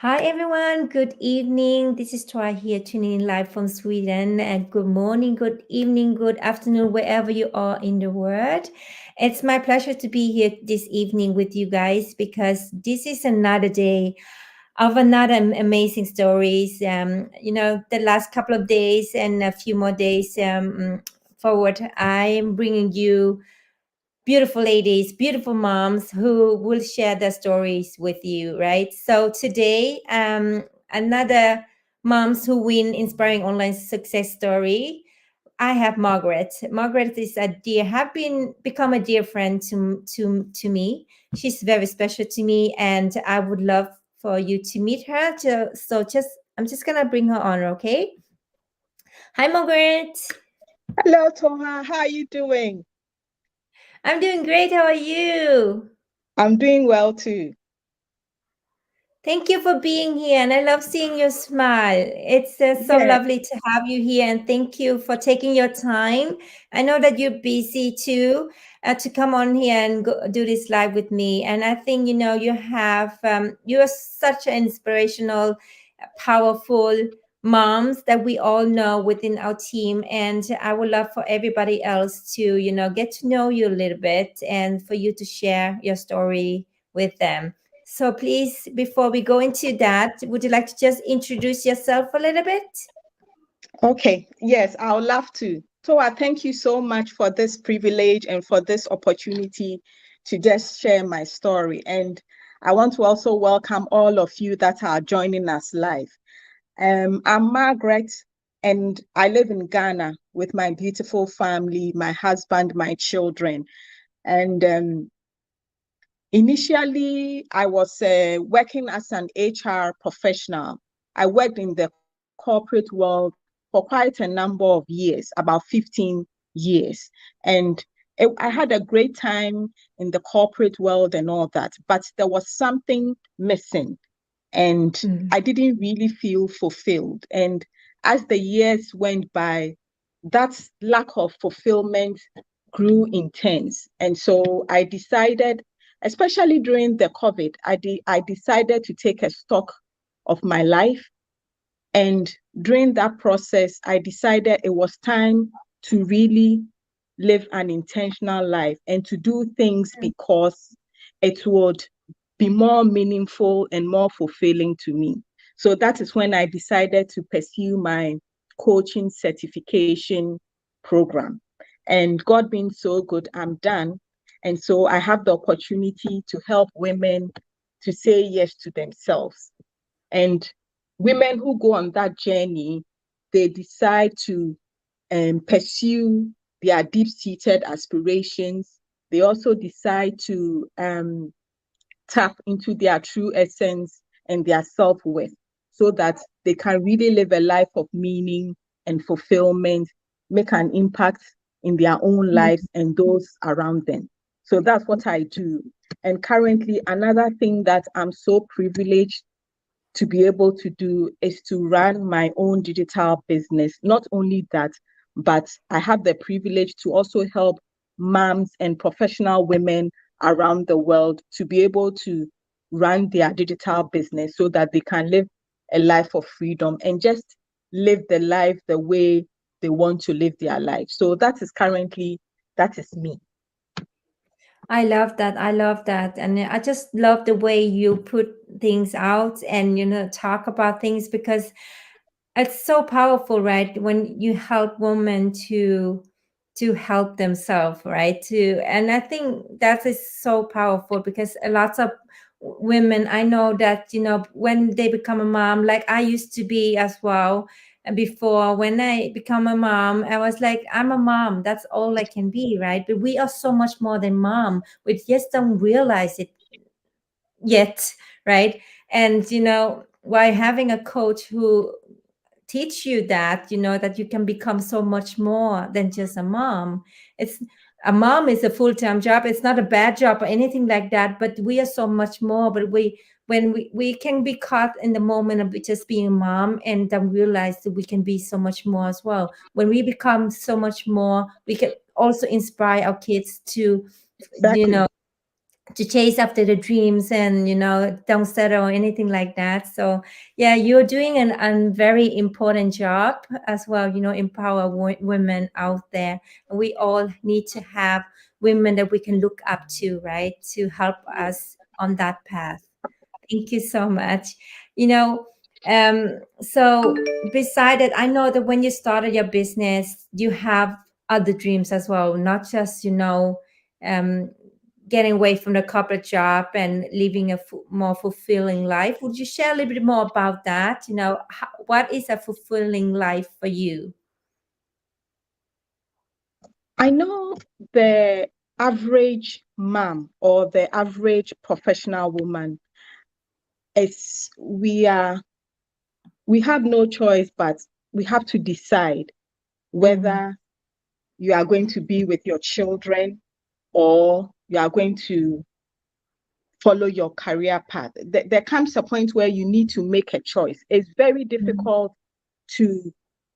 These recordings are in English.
Hi everyone, good evening. This is Thoa here tuning in live from Sweden. And good morning, good evening, good afternoon, wherever you are in the world. It's my pleasure to be here this evening with you guys because this is another day of another amazing stories. The last couple of days and a few more days forward, I am bringing you beautiful ladies, beautiful moms who will share their stories with you, right? So today, another moms who win inspiring online success story. I have Margaret. Margaret is a dear, have been become a dear friend to me. She's very special to me, and I would love for you to meet her. I'm just gonna bring her on, okay? Hi, Margaret. Hello, Thoa. How are you doing? I'm doing great. How are you? I'm doing well too. Thank you for being here, and I love seeing your smile. It's so Yeah. lovely to have you here, and thank you for taking your time. I know that you're busy too, to come on here and do this live with me. And I think you are such an inspirational, powerful moms that we all know within our team, and I would love for everybody else to get to know you a little bit, and for you to share your story with them. So please, before we go into that, would you like to just introduce yourself a little bit? Okay. Yes, I would love to. Thoa, thank you so much for this privilege and for this opportunity to just share my story. And I want to also welcome all of you that are joining us live. I'm Margaret, and I live in Ghana with my beautiful family, my husband, my children. And initially, I was working as an HR professional. I worked in the corporate world for quite a number of years, about 15 years. And I had a great time in the corporate world and all that, but there was something missing, and Mm. I didn't really feel fulfilled. And as the years went by, that lack of fulfillment grew intense. And so I decided, especially during the COVID, I decided to take a stock of my life. And during that process, I decided it was time to really live an intentional life and to do things because it would be more meaningful and more fulfilling to me. So that is when I decided to pursue my coaching certification program. And God being so good, I'm done. And so I have the opportunity to help women to say yes to themselves. And women who go on that journey, they decide to pursue their deep-seated aspirations. They also decide to tap into their true essence and their self-worth so that they can really live a life of meaning and fulfillment, make an impact in their own lives and those around them. So that's what I do. And currently, another thing that I'm so privileged to be able to do is to run my own digital business. Not only that, but I have the privilege to also help moms and professional women around the world to be able to run their digital business so that they can live a life of freedom and just live the life the way they want to live their life. So that is me. I love that. I love that. And I just love the way you put things out and, talk about things because it's so powerful, right? When you help women to help themselves, right? And I think that is so powerful because a lot of women I know that, when they become a mom, like I used to be as well. And before, when I become a mom, I was like, I'm a mom. That's all I can be, right? But we are so much more than mom. We just don't realize it yet, right? And while having a coach who teach you that that you can become so much more than just a mom. It's A mom is a full-time job. It's not a bad job or anything like that, but we are so much more. But we can be caught in the moment of just being a mom and then realize that we can be so much more as well. When we become so much more, we can also inspire our kids to you Exactly. know to chase after the dreams and don't settle or anything like that. So yeah, you're doing a very important job as well, empower women out there. And we all need to have women that we can look up to, right, to help us on that path. Thank you so much. You know, so beside it, I know that when you started your business, you have other dreams as well, not just, um, getting away from the corporate job and living a more fulfilling life. Would you share a little bit more about that? What is a fulfilling life for you? I know the average mom or the average professional woman is we have no choice, but we have to decide whether you are going to be with your children or you are going to follow your career path. There comes a point where you need to make a choice. It's very difficult to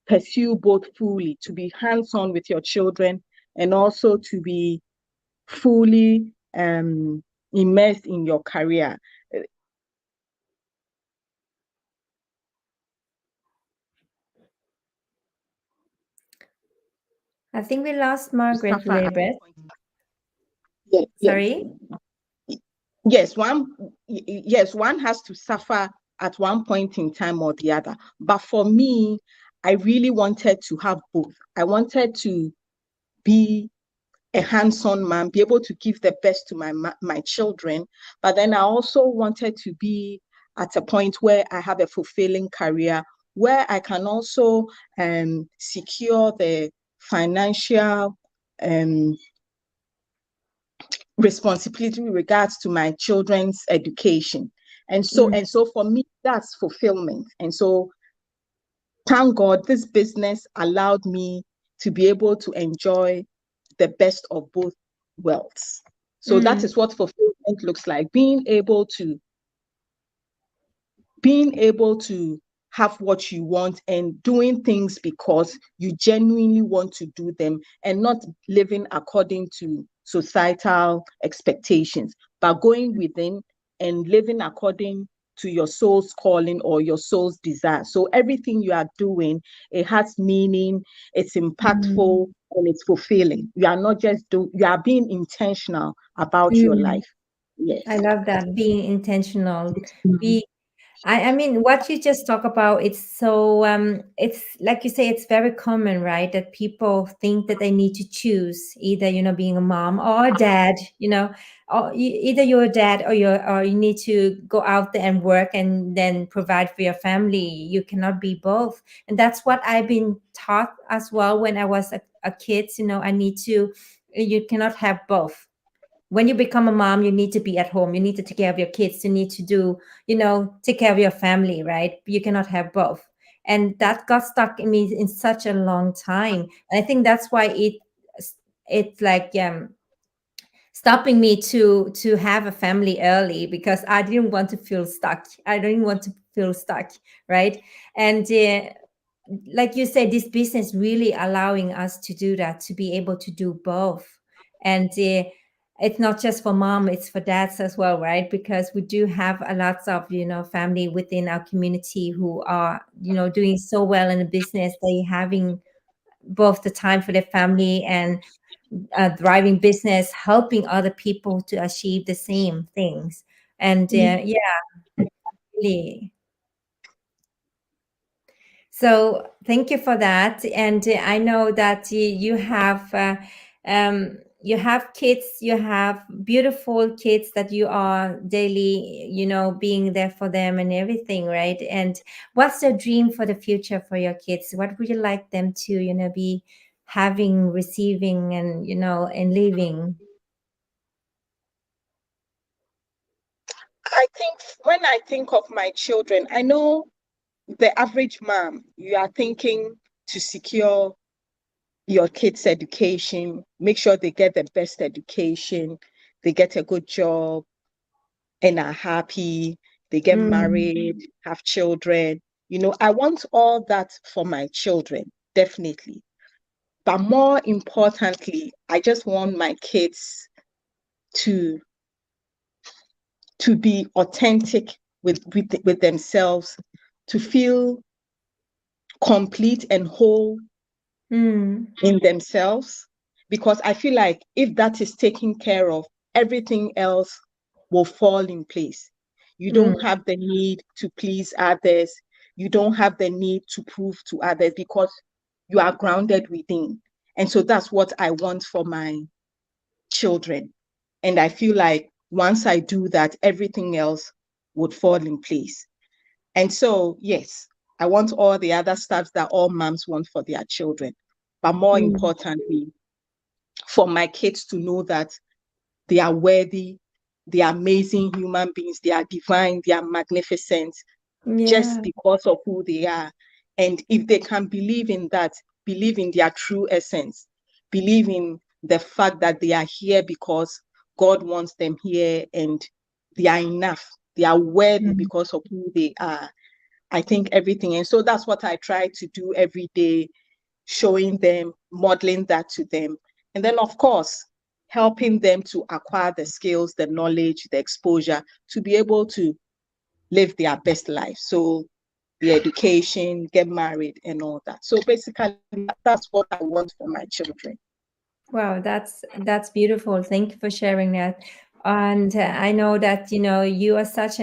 pursue both fully, to be hands-on with your children and also to be fully immersed in your career. I think we lost Margaret a Suffer little at bit. yes, Sorry? yes, one has to suffer at one point in time or the other. But for me, I really wanted to have both. I wanted to be a hands-on man, be able to give the best to my children. But then I also wanted to be at a point where I have a fulfilling career, where I can also secure the financial responsibility with regards to my children's education. And so for me, that's fulfillment. And so thank God this business allowed me to be able to enjoy the best of both worlds. So that is what fulfillment looks like, being able to have what you want and doing things because you genuinely want to do them and not living according to societal expectations, but going within and living according to your soul's calling or your soul's desire. So everything you are doing, it has meaning, it's impactful, and it's fulfilling. You are not just you are being intentional about your life. Yes. I love that, being intentional. Be I mean, what you just talk about, it's so it's like you say, it's very common, right? That people think that they need to choose either, being a mom or a dad, or either you're a dad or you need to go out there and work and then provide for your family. You cannot be both. And that's what I've been taught as well when I was a kid, you cannot have both. When you become a mom, you need to be at home. You need to take care of your kids. You need to do, take care of your family, right? You cannot have both. And that got stuck in me in such a long time. And I think that's why it's like stopping me to have a family early, because I didn't want to feel stuck. I didn't want to feel stuck, right? And like you said, this business really allowing us to do that, to be able to do both. And it's not just for mom, it's for dads as well, right? Because we do have a lots of family within our community who are doing so well in the business. They having both the time for their family and thriving business, helping other people to achieve the same things. And yeah, really. So thank you for that. And I know that you have kids, you have beautiful kids that you are daily, being there for them and everything, right? And what's your dream for the future for your kids? What would you like them to, be having, receiving, and and living? I think when I think of my children, I know the average mom, you are thinking to secure your kids' education, make sure they get the best education, they get a good job and are happy, they get married, have children. I want all that for my children, definitely. But more importantly, I just want my kids to to be authentic with themselves, to feel complete and whole in themselves. Because I feel like if that is taken care of, everything else will fall in place. You don't have the need to please others. You don't have the need to prove to others, because you are grounded within. And so that's what I want for my children. And I feel like once I do that, everything else would fall in place. And so, yes, I want all the other stuff that all moms want for their children. But more importantly, for my kids to know that they are worthy, they are amazing human beings, they are divine, they are magnificent, just because of who they are. And if they can believe in that, believe in their true essence, believe in the fact that they are here because God wants them here, and they are enough, they are worthy because of who they are, I think everything. And so that's what I try to do every day, showing them, modeling that to them. And then, of course, helping them to acquire the skills, the knowledge, the exposure to be able to live their best life. So the education, get married and all that. So basically, that's what I want for my children. Wow, that's beautiful. Thank you for sharing that. And I know that you are such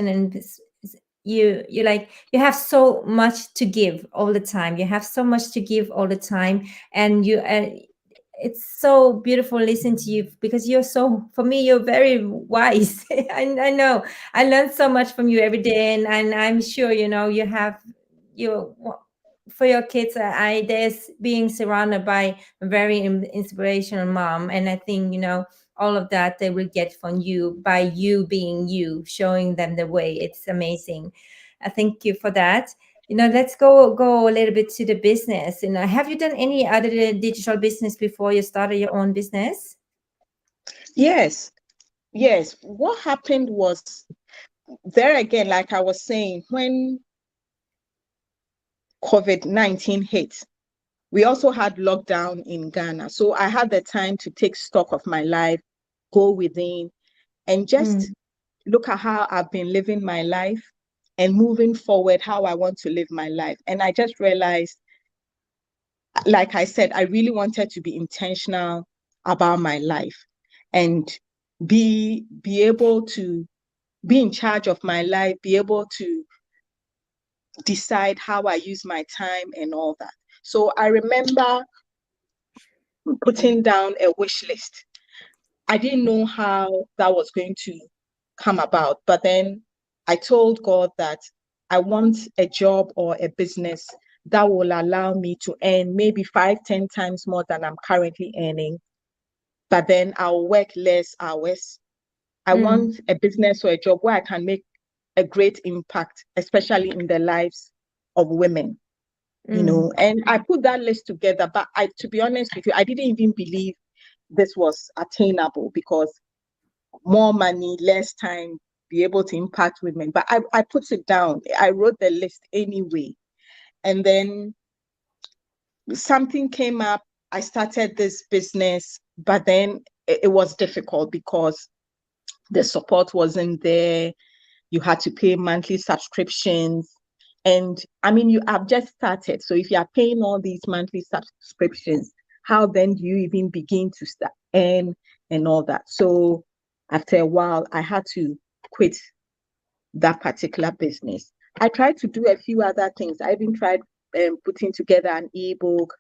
you like you have so much to give all the time. You have so much to give all the time, and it's so beautiful listening to you, because you're so, for me, you're very wise. I know I learn so much from you every day, and I'm sure you have you for your kids. There's being surrounded by a very inspirational mom, and I think all of that they will get from you by you being you, showing them the way. It's amazing. I thank you for that. Let's go a little bit to the business. Have you done any other digital business before you started your own business? Yes, yes. What happened was, there again, like I was saying, when COVID-19 hit, we also had lockdown in Ghana. So I had the time to take stock of my life, go within, and just look at how I've been living my life, and moving forward, how I want to live my life. And I just realized, like I said, I really wanted to be intentional about my life, and be able to be in charge of my life, be able to decide how I use my time and all that. So I remember putting down a wish list. I didn't know how that was going to come about, but then I told God that I want a job or a business that will allow me to earn maybe 5-10 times more than I'm currently earning, but then I'll work less hours. I want a business or a job where I can make a great impact, especially in the lives of women, and I put that list together. But to be honest with you, I didn't even believe this was attainable, because more money, less time, be able to impact women. But I put it down. I wrote the list anyway. And then something came up. I started this business, but then it was difficult because the support wasn't there. You had to pay monthly subscriptions. And I mean, you have just started. So if you are paying all these monthly subscriptions, how then do you even begin to start and all that? So after a while, I had to quit that particular business. I tried to do a few other things. I even tried putting together an ebook.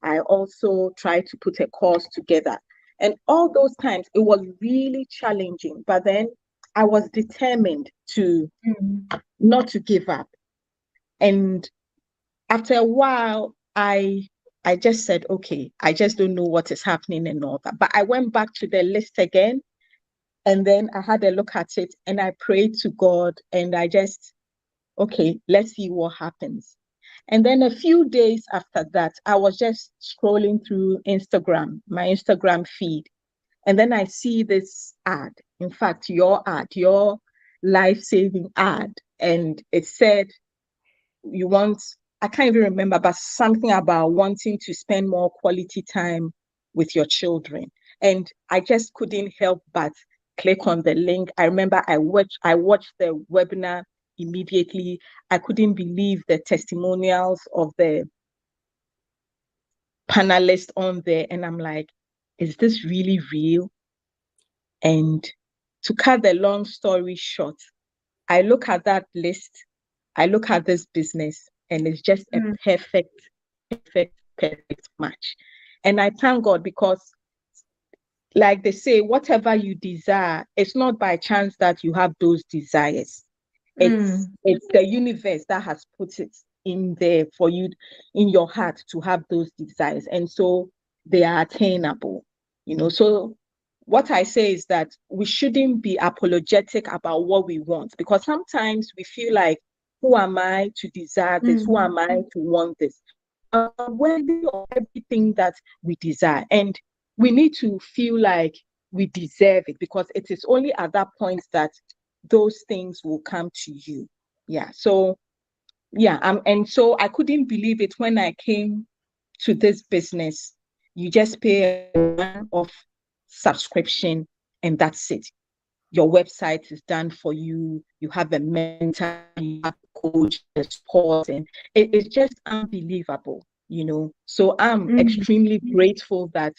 I also tried to put a course together. And all those times, it was really challenging. But then I was determined to not to give up. And after a while, I just said, okay, I just don't know what is happening and all that. But I went back to the list again, and then I had a look at it, and I prayed to God, and I just, okay, let's see what happens. And then a few days after that, I was just scrolling through Instagram, my Instagram feed. And then I see this ad, in fact, your ad, your life-saving ad. And it said, you want, I can't even remember, but something about wanting to spend more quality time with your children. And I just couldn't help but click on the link. I remember I watched the webinar immediately. I couldn't believe the testimonials of the panelists on there. And I'm like, is this really real? And to cut the long story short, I look at that list, I look at this business, and it's just a perfect match. And I thank God, because like they say, whatever you desire, it's not by chance that you have those desires. It's the universe that has put it in there for you, in your heart, to have those desires. And so they are attainable, So what I say is that we shouldn't be apologetic about what we want, because sometimes we feel like, who am I to desire this? Who am I to want this? Worthy of everything that we desire. And we need to feel like we deserve it, because it is only at that point that those things will come to you. So I couldn't believe it when I came to this business. You just pay a one-off subscription and that's it. Your website is done for you. You have a mentor, you have a coach, a support, and it's just unbelievable, So I'm extremely grateful that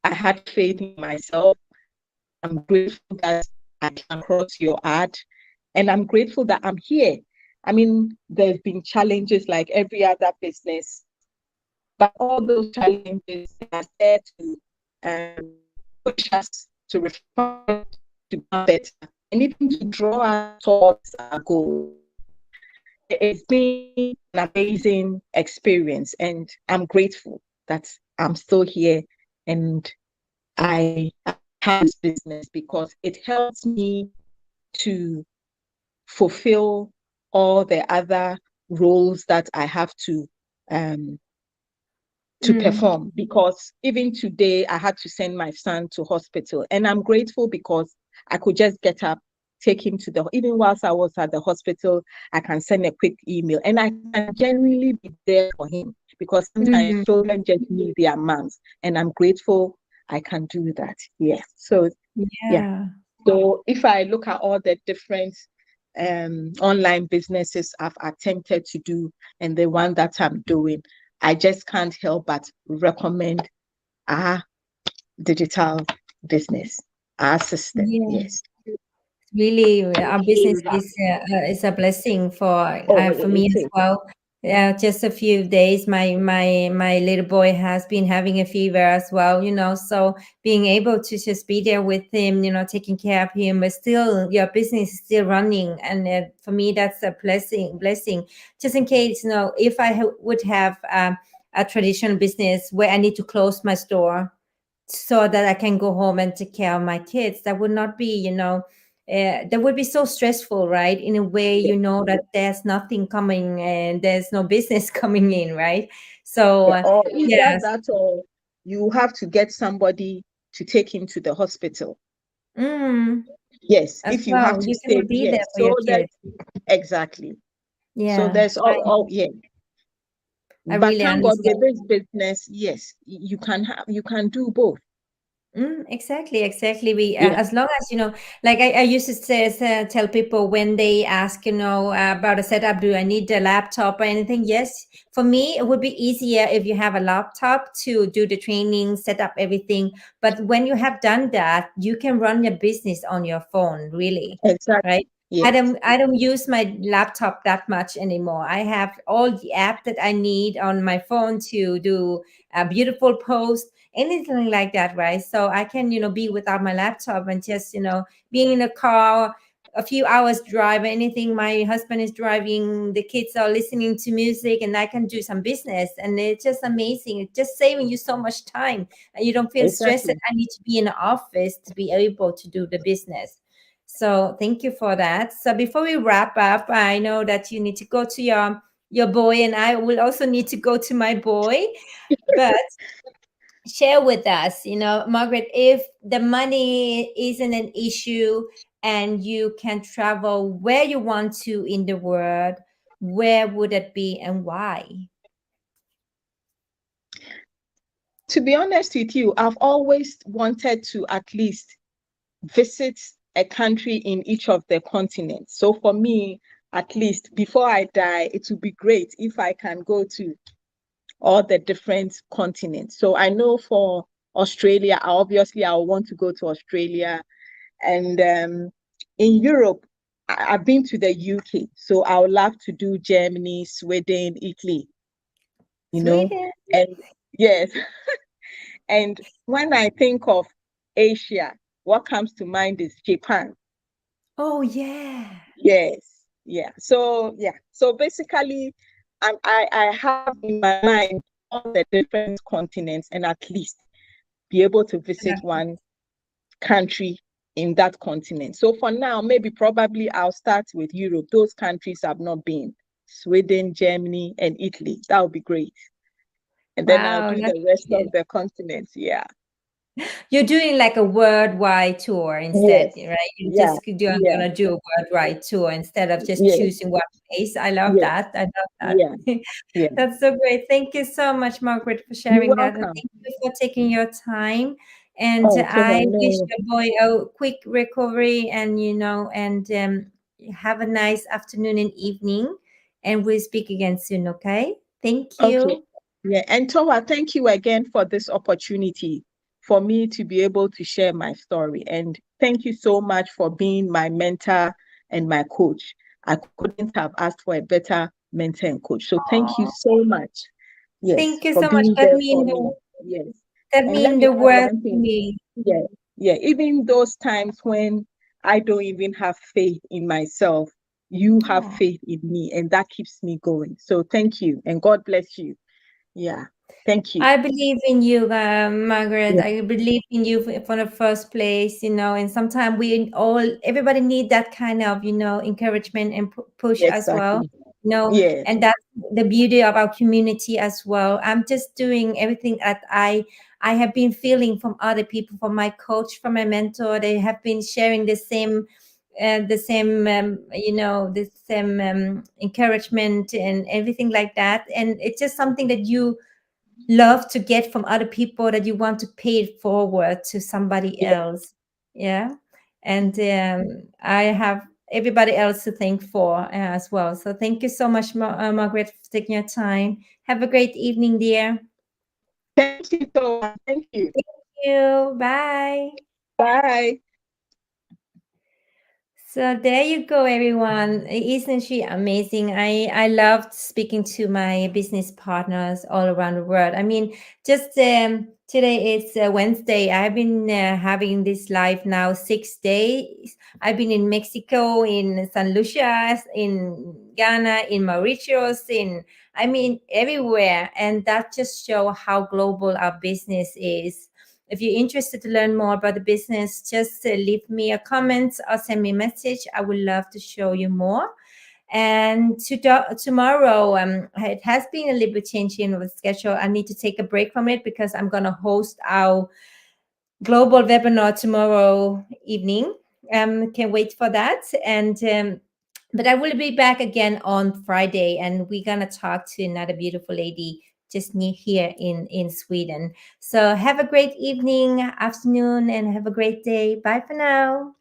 I had faith in myself. I'm grateful that I came across your ad, and I'm grateful that I'm here. I mean, there's been challenges like every other business, but all those challenges are there to push us to refine, to be better, and even to draw our thoughts, our goals. It's been an amazing experience, and I'm grateful that I'm still here and I have this business, because it helps me to fulfill all the other roles that I have to perform. Because even today I had to send my son to hospital, and I'm grateful because I could just get up, take him to even whilst I was at the hospital, I can send a quick email and I can genuinely be there for him, because sometimes children just need their moms, and I'm grateful I can do that. So if I look at all the different online businesses I've attempted to do and the one that I'm doing, I just can't help but recommend our digital business, our system. Yes. Really, our business is a blessing for me as well. Just a few days, my little boy has been having a fever as well, so being able to just be there with him, taking care of him, but still your business is still running. And for me, that's a blessing. Just in case, if I would have a traditional business where I need to close my store so that I can go home and take care of my kids, that would not be, that would be so stressful, right? In a way, that there's nothing coming and there's no business coming in, right? So, or either that, or you have to get somebody to take him to the hospital. Yes, if you have to stay there for your kids. Exactly. Yeah. So there's all. But thank God with this business, yes, you can do both. Exactly. We as long as like I used to tell people when they ask about a setup, do I need a laptop or anything? Yes, for me it would be easier if you have a laptop to do the training, set up everything. But when you have done that, you can run your business on your phone, really. Exactly. Right. Yes. I don't use my laptop that much anymore. I have all the app that I need on my phone to do a beautiful post, anything like that, right? So I can be without my laptop and just being in a car, a few hours drive, anything, my husband is driving, the kids are listening to music, and I can do some business. And it's just amazing. It's just saving you so much time, and you don't feel stressed that I need to be in the office to be able to do the business. So thank you for that. So before we wrap up, I know that you need to go to your boy, and I will also need to go to my boy. But share with us, Margaret, if the money isn't an issue and you can travel where you want to in the world, where would it be and why? To be honest with you, I've always wanted to at least visit a country in each of the continents. So for me, at least before I die, it would be great if I can go to all the different continents. So I know for Australia, obviously I'll want to go to Australia. And in Europe, I've been to the UK. So I would love to do Germany, Sweden, Italy, Sweden. And yes. And when I think of Asia, what comes to mind is Japan. Oh, yeah. Yes. Yeah. So basically, I have in my mind all the different continents and at least be able to visit one country in that continent. So for now, probably I'll start with Europe. Those countries I've not been. Sweden, Germany, and Italy. That would be great. And then I'll Wow, do the rest of the continents. Yeah. you're doing like a worldwide tour instead, Yes. right? You Yeah. just gonna do a worldwide tour instead of just Yes. choosing one place. I love Yes. that. I love that. Yeah. Yeah. That's so great. Thank you so much, Margaret, for You're sharing that. And welcome. thank you for taking your time. And Oh, I wish no. your boy a quick recovery and, have a nice afternoon and evening. And we'll speak again soon, okay? Thank Okay. you. Yeah. And Toa, thank you again for this opportunity for me to be able to share my story. And thank you so much for being my mentor and my coach. I couldn't have asked for a better mentor and coach. So thank you so much. Yes, Thank you for so much. being That there mean for me. the Yes. that And let mean me the add world one to thing. me. Yeah. Yeah. Even those times when I don't even have faith in myself, you have Oh. faith in me, and that keeps me going. So thank you, and God bless you. Yeah. Thank you. I believe in you, Margaret. Yeah. I believe in you for the first place, and sometimes everybody need that kind of, encouragement and push as well, Exactly. Yes. and that's the beauty of our community as well. I'm just doing everything that I have been feeling from other people, from my coach, from my mentor. They have been sharing the same encouragement and everything like that. And it's just something that you love to get from other people that you want to pay it forward to somebody Yeah. else. Yeah. And I have everybody else to thank for as well. So thank you so much, Margaret, for taking your time. Have a great evening, dear. Thank you, Toa. Thank you. Thank you. Bye. Bye. So there you go, everyone. Isn't she amazing? I loved speaking to my business partners all around the world. I mean, just today it's Wednesday. I've been having this live now 6 days. I've been in Mexico, in San Lucia, in Ghana, in Mauritius, everywhere. And that just show how global our business is. If you're interested to learn more about the business, just leave me a comment or send me a message. I would love to show you more. And tomorrow, it has been a little bit changing with the schedule. I need to take a break from it because I'm going to host our global webinar tomorrow evening. Can't wait for that. And but I will be back again on Friday, and we're gonna talk to another beautiful lady just near here in Sweden. So have a great evening, afternoon, and have a great day. Bye for now.